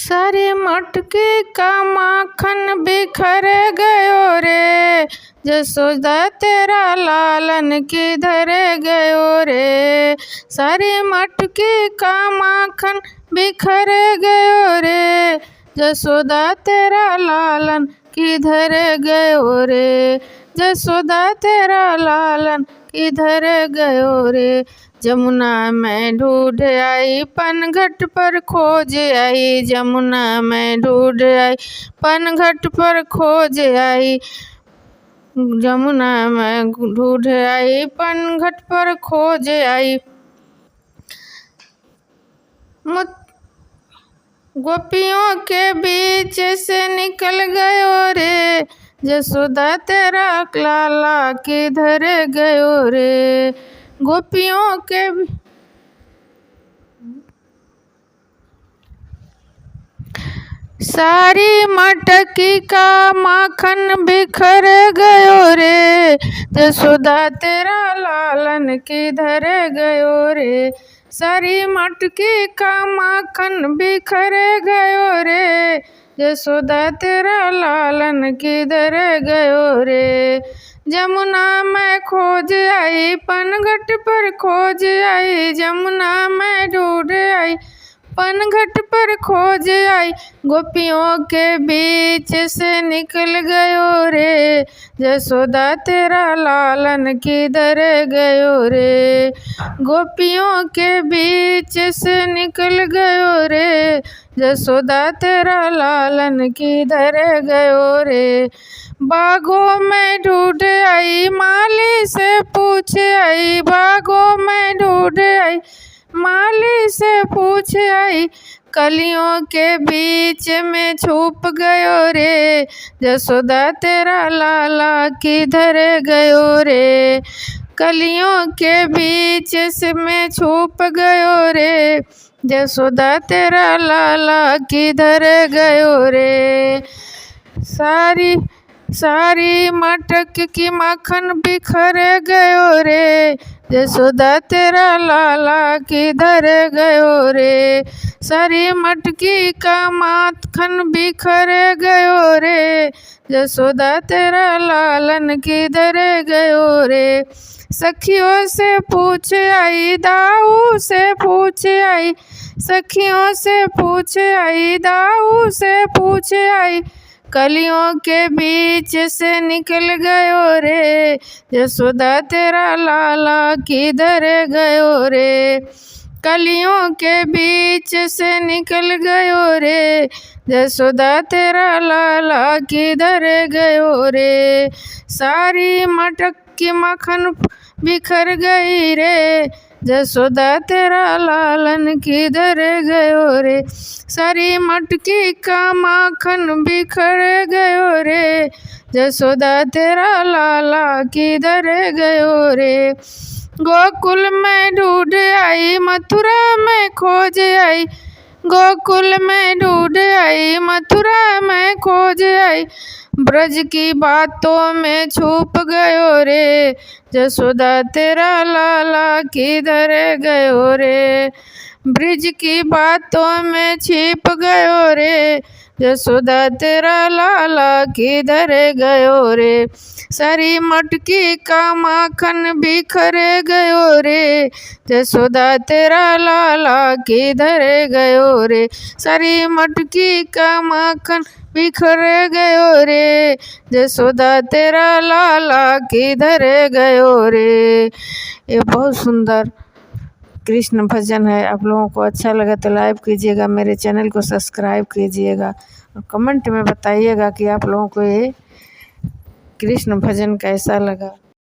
सारी मटकी का माखन बिखर गयो रे, जसोदा तेरा लालन किधर गयो रे। सारी मटकी का माखन बिखर गयो रे, जसोदा तेरा लालन किधर गयो रे। जसोदा तेरा लालन किधर गयो रे। जमुना में ढूंढ आई पनघट पर खोज आई, जमुना में ढूंढ आई पनघट पर खोज आई। जमुना में ढूंढ आई पनघट पर खोज आई। गोपियों के बीच से निकल गयो रे, जसोदा तेरा लाला किधर गयो रे। गोपियों के सारी मटकी का माखन बिखर गयो रे, जसोदा तेरा लालन किधर गयो रे। सारी मटकी का माखन बिखर गयो रे, जसोदा तेरा लालन किधर गयो रे। जमुना में खोज आई पनघट पर खोज आई, जमुना में ढूंढ आई पनघट पर खोज आई। गोपियों के बीच से निकल गयो रे, जसोदा तेरा लालन किधर गयो रे। गोपियों के बीच से निकल गयो रे, जसोदा तेरा लालन किधर गयो रे। बागों में ढूंढ आई माली से पूछ आई, बागों में ढूंढ आई माली से पूछ आई। कलियों के बीच में छुप गयो रे, जसोदा तेरा लाला किधर गयो रे। कलियों के बीच से में छुप गयो रे, जसोदा तेरा लाला किधर गयो रे। सारी मटक की माखन बिखर गयो रे, जसोदा तेरा लाला किधर गयो रे। सारी मटकी का माखन बिखर गयो रे, जसोदा तेरा लालन किधर गयो रे। सखियों से पूछ आई दाऊ से पूछ आई, सखियों से पूछ आई दाऊ से पूछ आई। कलियों के बीच से निकल गयो रे, जसोदा तेरा लाला किधर गयो रे। कलियों के बीच से निकल गयो रे, जसोदा तेरा लाला किधर गयो रे। सारी मटक की माखन बिखर गई रे, जसोदा तेरा लालन किधर गयो रे। सारी मटकी का माखन बिखर गयो रे, जसोदा तेरा लाला किधर गयो रे। गोकुल में ढूंढ आई मथुरा में खोज आई, गोकुल में ढूंढ आई मथुरा में खोज आई। ब्रज की बातों में छुप गयो रे, जसोदा तेरा लाला किधर गयो रे। ब्रज की बातों में छिप गयो रे, जसोदा तेरा लाला किधर गयो रे। सारी मटकी का माखन बिखर गयो रे, जसोदा तेरा लाला किधर गयो रे। सारी मटकी का माखन बिखर गयो रे, जसोदा तेरा लाला किधर गयो रे। ये बहुत सुंदर कृष्ण भजन है। आप लोगों को अच्छा लगा तो लाइक कीजिएगा, मेरे चैनल को सब्सक्राइब कीजिएगा और कमेंट में बताइएगा कि आप लोगों को ये कृष्ण भजन कैसा लगा।